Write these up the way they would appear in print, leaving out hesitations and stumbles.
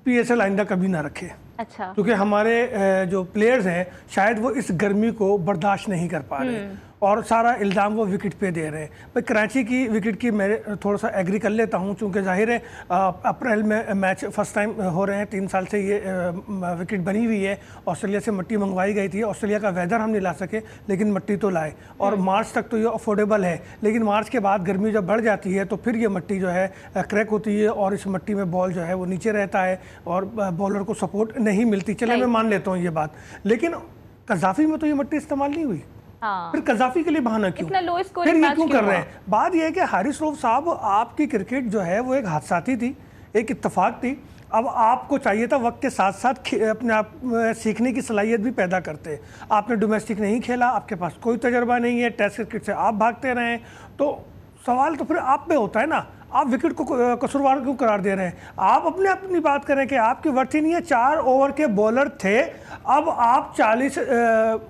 PSL आइंदा कभी ना रखे। अच्छा। क्योंकि हमारे जो प्लेयर्स हैं शायद वो इस गर्मी को बर्दाश्त नहीं कर पा रहे और सारा इल्ज़ाम वो विकेट पे दे रहे हैं। भाई कराची की विकेट की मैं थोड़ा सा एग्री कर लेता हूँ, चूँकि जाहिर है अप्रैल में मैच फर्स्ट टाइम हो रहे हैं, 3 साल से ये विकेट बनी हुई है। ऑस्ट्रेलिया से मिट्टी मंगवाई गई थी, ऑस्ट्रेलिया का वेदर हम नहीं ला सके लेकिन मिट्टी तो लाए और मार्च तक तो ये अफोर्डेबल है। लेकिन मार्च के बाद गर्मी जब बढ़ जाती है तो फिर ये मिट्टी जो है क्रैक होती है और इस मिट्टी में बॉल जो है वो नीचे रहता है और बॉलर को सपोर्ट नहीं मिलती। चले मैं मान लेता हूँ ये बात, लेकिन कज़ाफी में तो ये मिट्टी इस्तेमाल नहीं हुई। हाँ। फिर कज़ाफी के लिए बहाना क्यों, फिर ये क्यों कर रहे हैं? बात यह है कि हारिस रऊफ साहब, आपकी क्रिकेट जो है वो एक हादसाती थी, एक इत्तेफाक थी। अब आपको चाहिए था वक्त के साथ साथ अपने आप सीखने की सलाहियत भी पैदा करते। आपने डोमेस्टिक नहीं खेला, आपके पास कोई तजर्बा नहीं है, टेस्ट क्रिकेट से आप भागते रहे, तो सवाल तो फिर आप पे होता है ना, आप विकेट को कसूरवार क्यों करार दे रहे हैं? आप अपनी बात करें कि आपकी वर्ती नहीं है, 4 ओवर के बॉलर थे, अब आप 40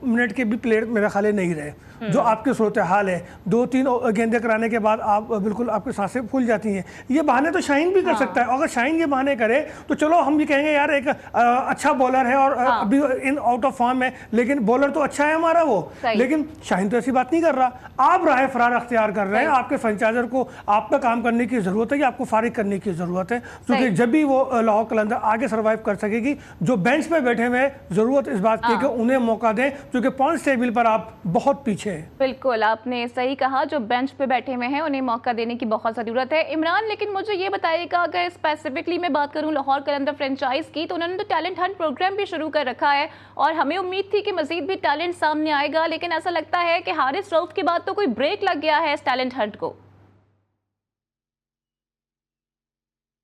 मिनट के भी प्लेयर मेरा ख्याल नहीं रहे, जो आपके सूरत हाल है। 2-3 गेंदे कराने के बाद आप बिल्कुल आपकी सांसें फूल जाती हैं। ये बहाने तो शाहीन भी कर सकता है। अगर शाहीन ये बहाने करे तो चलो हम ये कहेंगे यार एक अच्छा बॉलर है और अभी इन आउट ऑफ फॉर्म है, लेकिन बॉलर तो अच्छा है हमारा वो, लेकिन शाहीन तो ऐसी बात नहीं कर रहा। आप राह फरार अख्तियार कर रहे हैं। आपके फ्रेंचाइजर को आप पे काम करने की जरूरत है, आपको फारिग करने की जरूरत है, क्योंकि जब भी वो लाहौर कलंदर आगे सर्वाइव कर सकेगी। जो बेंच पे बैठे हुए जरूरत इस बात की कि उन्हें मौका दें, क्योंकि पॉइंट्स टेबल पर आप बहुत पीछे हैं। बिल्कुल आपने सही कहा, जो बेंच पे बैठे हुए हैं उन्हें मौका देने की बहुत ज़रूरत है। इमरान, लेकिन मुझे ये बताइएगा, अगर स्पेसिफिकली मैं बात करूं लाहौर कलंदर फ्रेंचाइज की, तो उन्होंने तो टैलेंट हंट प्रोग्राम भी शुरू कर रखा है और हमें उम्मीद थी कि मजीद भी टैलेंट सामने आएगा, लेकिन ऐसा लगता है कि हारिस रऊफ के बाद तो कोई ब्रेक लग गया है इस टैलेंट हंट को।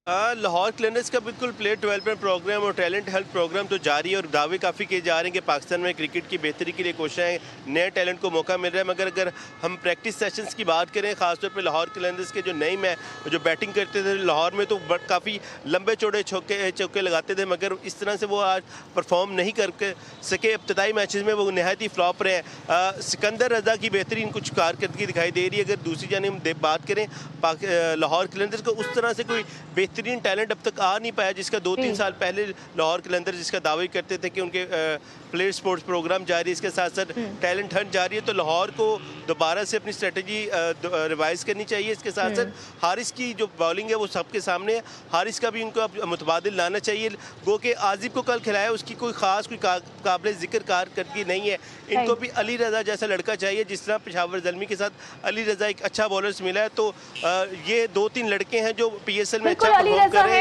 लाहौर कलंदर्स का बिल्कुल प्लेयर डेवलपमेंट प्रोग्राम और टैलेंट हेल्थ प्रोग्राम तो जारी है और दावे काफ़ी किए जा रहे हैं कि पाकिस्तान में क्रिकेट की बेहतरी के लिए कोशिशें, नए टैलेंट को मौका मिल रहा है। मगर अगर हम प्रैक्टिस सेशंस की बात करें, ख़ासतौर पे लाहौर कलंदर्स के जो नई में जो बैटिंग करते थे लाहौर में, तो काफ़ी लंबे चौड़े चौके लगाते थे, मगर इस तरह से वो आज परफॉर्म नहीं कर सके। इब्तदाई मैचेस में वो नहायत ही फ्लॉप रहे हैं। सिकंदर रजा की बेहतरीन कुछ कारकर्दगी दिखाई दे रही है। अगर दूसरी जानिब बात करें लाहौर कलंदर्स को, उस तरह से कोई बेहतरीन टैलेंट अब तक आ नहीं पाया जिसका 2-3 साल पहले लाहौर कलंदर जिसका दावे करते थे कि उनके प्लेयर स्पोर्ट्स प्रोग्राम जारी है, इसके साथ साथ टैलेंट हंट जारी है। तो लाहौर को दोबारा से अपनी स्ट्रेटजी रिवाइज करनी चाहिए। इसके साथ साथ हारिस की जो बॉलिंग है वो सबके सामने है, हारिस का भी उनको अब मुतबादिल लाना चाहिए। गो के आजिब को कल खिलाया, उसकी कोई खास कोई काबिल जिक्र कारकर्दगी नहीं है। इनको भी अली रजा जैसा लड़का चाहिए, जिस तरह पेशावर ज़ल्मी के साथ अली रजा एक अच्छा बॉलर मिला है। तो ये 2-3 लड़के हैं जो PSL में अच्छा परफॉर्म कर रहे हैं।